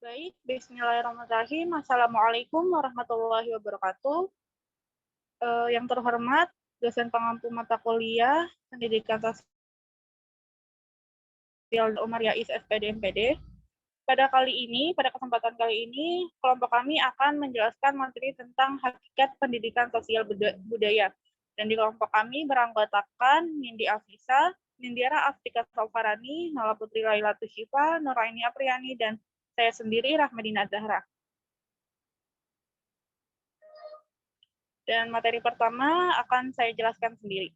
Baik, bismillahirrahmanirrahim. Assalamualaikum warahmatullahi wabarakatuh. Yang terhormat, dosen pengampu mata kuliah Pendidikan Sosial Umar Yais SPD MPD. Pada kesempatan kali ini, kelompok kami akan menjelaskan materi tentang hakikat pendidikan sosial budaya. Dan di kelompok kami beranggotakan Nindi Afisa, Nindiara Aftika Salfarani, Nala Putri Laila Tushifa, Nuraini Apriani, dan saya sendiri Rahmadina Zahra. Dan materi pertama akan saya jelaskan sendiri.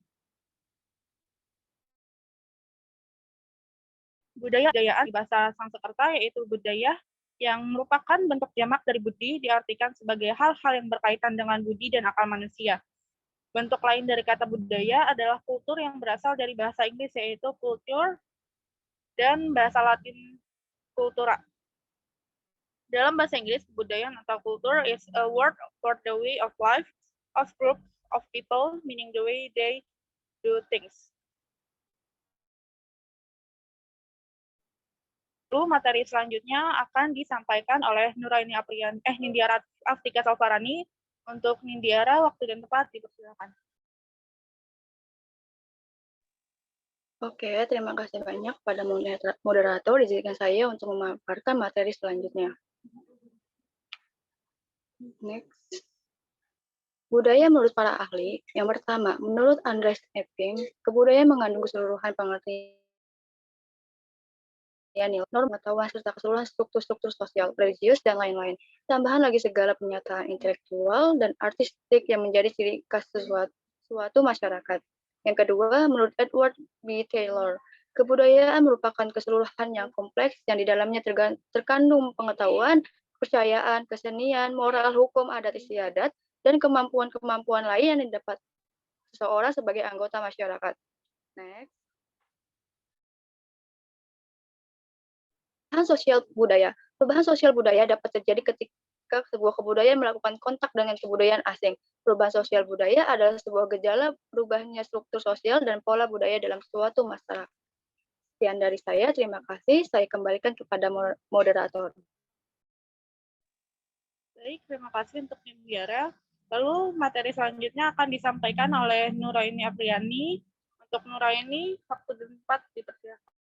Budayaan di bahasa Sanskerta yaitu budaya yang merupakan bentuk jamak dari budi diartikan sebagai hal-hal yang berkaitan dengan budi dan akal manusia. Bentuk lain dari kata budaya adalah kultur yang berasal dari bahasa Inggris yaitu culture dan bahasa Latin cultura. Dalam bahasa Inggris, kebudayaan atau culture is a word for the way of life of groups of people, meaning the way they do things. Lalu materi selanjutnya akan disampaikan oleh Nindiara Aftika Salfarani. Untuk Nindiara, waktu dan tempat dipersilakan. Oke, terima kasih banyak pada moderator izinkan saya untuk memaparkan materi selanjutnya. Next. Budaya menurut para ahli, yang pertama, menurut Andreas Epping, kebudayaan mengandung keseluruhan pengertian norma pengetahuan serta keseluruhan struktur-struktur sosial, religius, dan lain-lain. Tambahan lagi segala pernyataan intelektual dan artistik yang menjadi ciri khas suatu masyarakat. Yang kedua, menurut Edward B. Taylor, kebudayaan merupakan keseluruhan yang kompleks yang di dalamnya terkandung pengetahuan, kepercayaan, kesenian, moral, hukum, adat istiadat, dan kemampuan-kemampuan lain yang didapat seseorang sebagai anggota masyarakat. Next. Perubahan sosial budaya dapat terjadi ketika sebuah kebudayaan melakukan kontak dengan kebudayaan asing. Perubahan sosial budaya adalah sebuah gejala berubahnya struktur sosial dan pola budaya dalam suatu masyarakat. Sekian dari saya, terima kasih. Saya kembalikan kepada moderator. Baik, terima kasih untuk Nindiara. Lalu materi selanjutnya akan disampaikan oleh Nuraini Apriani. Untuk Nuraini, waktu dan tempat dipersilakan.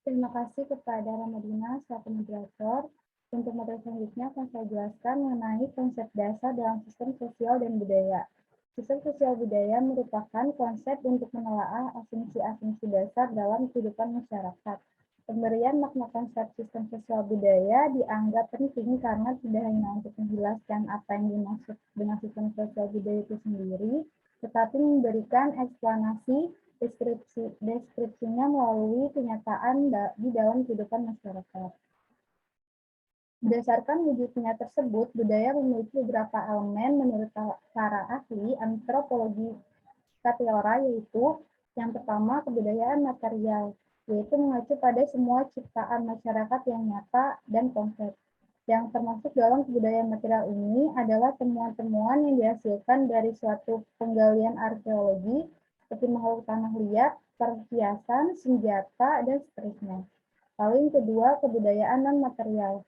Terima kasih kepada Ramadina selaku moderator. Untuk materi selanjutnya akan saya jelaskan mengenai konsep dasar dalam sistem sosial dan budaya. Sistem sosial budaya merupakan konsep untuk menelaah asumsi-asumsi dasar dalam kehidupan masyarakat. Pemberian makna konsep sistem sosial budaya dianggap penting karena tidak hanya untuk menjelaskan apa yang dimaksud dengan sistem sosial budaya itu sendiri, tetapi memberikan eksplanasi deskripsinya melalui kenyataan di dalam kehidupan masyarakat. Berdasarkan wujudnya tersebut, budaya memiliki beberapa elemen menurut para ahli antropologi Taylor, yaitu yang pertama kebudayaan material, yaitu mengacu pada semua ciptaan masyarakat yang nyata dan konkret. Yang termasuk dalam kebudayaan material ini adalah temuan-temuan yang dihasilkan dari suatu penggalian arkeologi, seperti makhluk tanah liat, perhiasan, senjata, dan seterusnya. Lalu yang kedua, kebudayaan non-material,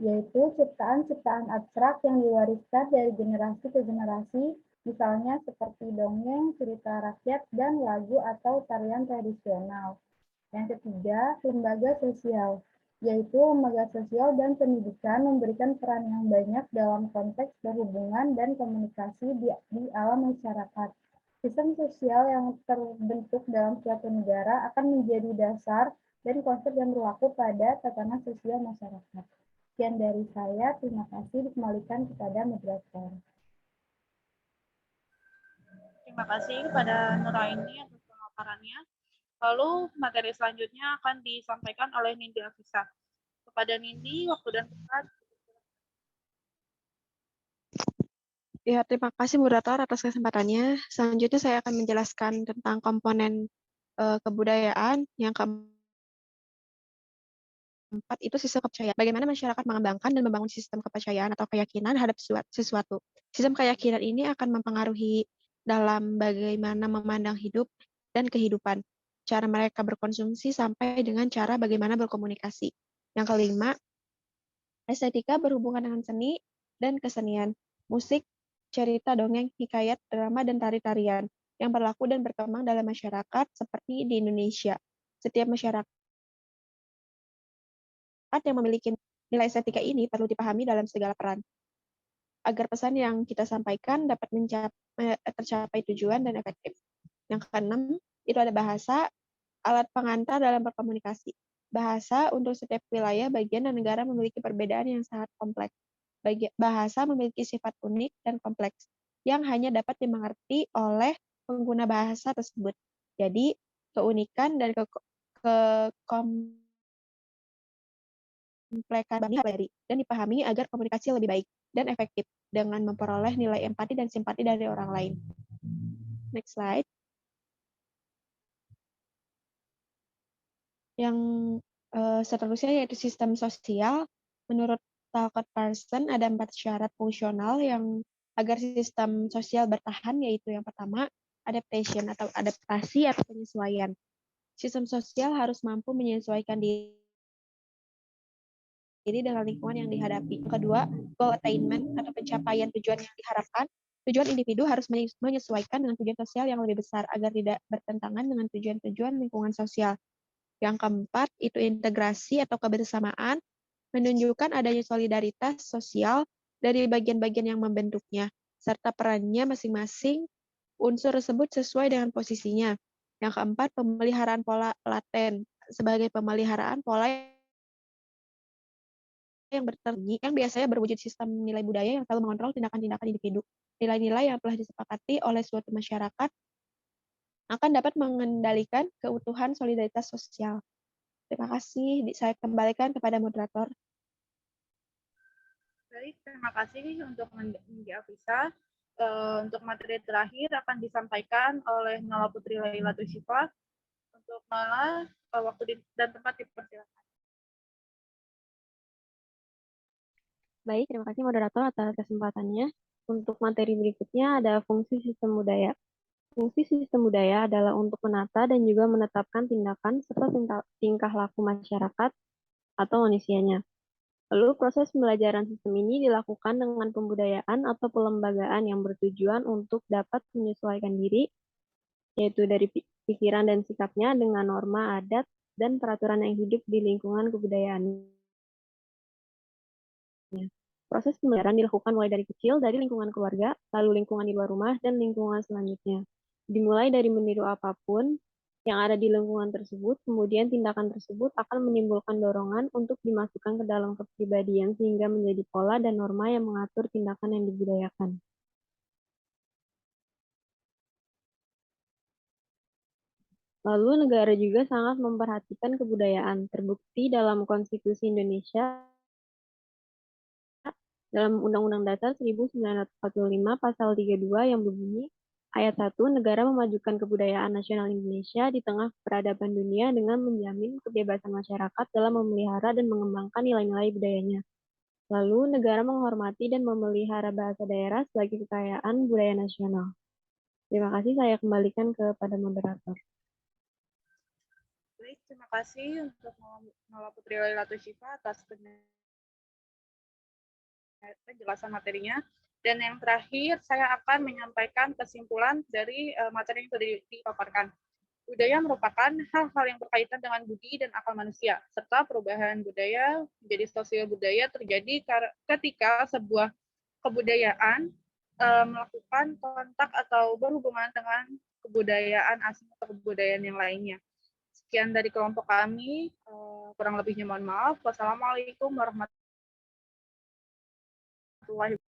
yaitu ciptaan-ciptaan abstrak yang diwariskan dari generasi ke generasi, misalnya seperti dongeng, cerita rakyat, dan lagu atau tarian tradisional. Yang ketiga, lembaga sosial, yaitu lembaga sosial dan pendidikan memberikan peran yang banyak dalam konteks berhubungan dan komunikasi di alam masyarakat. Sistem sosial yang terbentuk dalam suatu negara akan menjadi dasar dan konsep yang berlaku pada tatanan sosial masyarakat. Sekian dari saya, terima kasih, dikembalikan kepada moderator. Terima kasih kepada Nuraini atas pemaparannya. Lalu materi selanjutnya akan disampaikan oleh Nindi Afisa. Kepada Nindi, waktu dan tempat. Ya, terima kasih moderator atas kesempatannya. Selanjutnya saya akan menjelaskan tentang komponen kebudayaan. Yang keempat itu sistem kepercayaan. Bagaimana masyarakat mengembangkan dan membangun sistem kepercayaan atau keyakinan terhadap sesuatu. Sistem keyakinan ini akan mempengaruhi dalam bagaimana memandang hidup dan kehidupan, cara mereka berkonsumsi sampai dengan cara bagaimana berkomunikasi. Yang kelima, estetika berhubungan dengan seni dan kesenian, musik, cerita dongeng, hikayat, drama, dan tari-tarian yang berlaku dan berkembang dalam masyarakat seperti di Indonesia. Setiap masyarakat yang memiliki nilai estetika ini perlu dipahami dalam segala peran, agar pesan yang kita sampaikan dapat tercapai tujuan dan efektif. Yang keenam, itu ada bahasa, alat pengantar dalam berkomunikasi. Bahasa untuk setiap wilayah, bagian, dan negara memiliki perbedaan yang sangat kompleks. Bahasa memiliki sifat unik dan kompleks yang hanya dapat dimengerti oleh pengguna bahasa tersebut. Jadi, keunikan dan komplekan dan dipahami agar komunikasi lebih baik dan efektif dengan memperoleh nilai empati dan simpati dari orang lain. Next slide. Yang seterusnya yaitu sistem sosial. Menurut Talcott Parsons ada 4 syarat fungsional yang agar sistem sosial bertahan, yaitu yang pertama, adaptation atau adaptasi atau penyesuaian. Sistem sosial harus mampu menyesuaikan diri dengan lingkungan yang dihadapi. Yang kedua, goal attainment atau pencapaian tujuan yang diharapkan. Tujuan individu harus menyesuaikan dengan tujuan sosial yang lebih besar agar tidak bertentangan dengan tujuan-tujuan lingkungan sosial. Yang keempat, itu integrasi atau kebersamaan, menunjukkan adanya solidaritas sosial dari bagian-bagian yang membentuknya, serta perannya masing-masing unsur tersebut sesuai dengan posisinya. Yang keempat, pemeliharaan pola laten, sebagai pemeliharaan pola yang berterbangi, yang biasanya berwujud sistem nilai budaya yang selalu mengontrol tindakan-tindakan individu. Nilai-nilai yang telah disepakati oleh suatu masyarakat akan dapat mengendalikan keutuhan solidaritas sosial. Terima kasih. Saya kembalikan kepada moderator. Baik, terima kasih untuk Mbak Afisa. Untuk materi terakhir akan disampaikan oleh Nala Putri Laila Tushifa. Untuk Nala, waktu dan tempat dipersilakan. Baik, terima kasih moderator atas kesempatannya. Untuk materi berikutnya ada fungsi sistem budaya. Fungsi sistem budaya adalah untuk menata dan juga menetapkan tindakan serta tingkah laku masyarakat atau manusianya. Lalu proses pembelajaran sistem ini dilakukan dengan pembudayaan atau pelembagaan yang bertujuan untuk dapat menyesuaikan diri, yaitu dari pikiran dan sikapnya dengan norma adat dan peraturan yang hidup di lingkungan kebudayaan. Proses pembelajaran dilakukan mulai dari kecil, dari lingkungan keluarga, lalu lingkungan di luar rumah, dan lingkungan selanjutnya. Dimulai dari meniru apapun yang ada di lingkungan tersebut, kemudian tindakan tersebut akan menimbulkan dorongan untuk dimasukkan ke dalam kepribadian sehingga menjadi pola dan norma yang mengatur tindakan yang dibudayakan. Lalu negara juga sangat memperhatikan kebudayaan, terbukti dalam Konstitusi Indonesia dalam Undang-Undang Dasar 1945 Pasal 32 yang berbunyi, Ayat 1, negara memajukan kebudayaan nasional Indonesia di tengah peradaban dunia dengan menjamin kebebasan masyarakat dalam memelihara dan mengembangkan nilai-nilai budayanya. Lalu, negara menghormati dan memelihara bahasa daerah sebagai kekayaan budaya nasional. Terima kasih, saya kembalikan kepada moderator. Baik, terima kasih untuk Nala Putri Laila Tushifa atas penjelasan materinya. Dan yang terakhir, saya akan menyampaikan kesimpulan dari materi yang sudah dipaparkan. Budaya merupakan hal-hal yang berkaitan dengan budi dan akal manusia, serta perubahan budaya menjadi sosial budaya terjadi ketika sebuah kebudayaan melakukan kontak atau berhubungan dengan kebudayaan asing atau kebudayaan yang lainnya. Sekian dari kelompok kami, kurang lebihnya mohon maaf. Wassalamualaikum warahmatullahi wabarakatuh.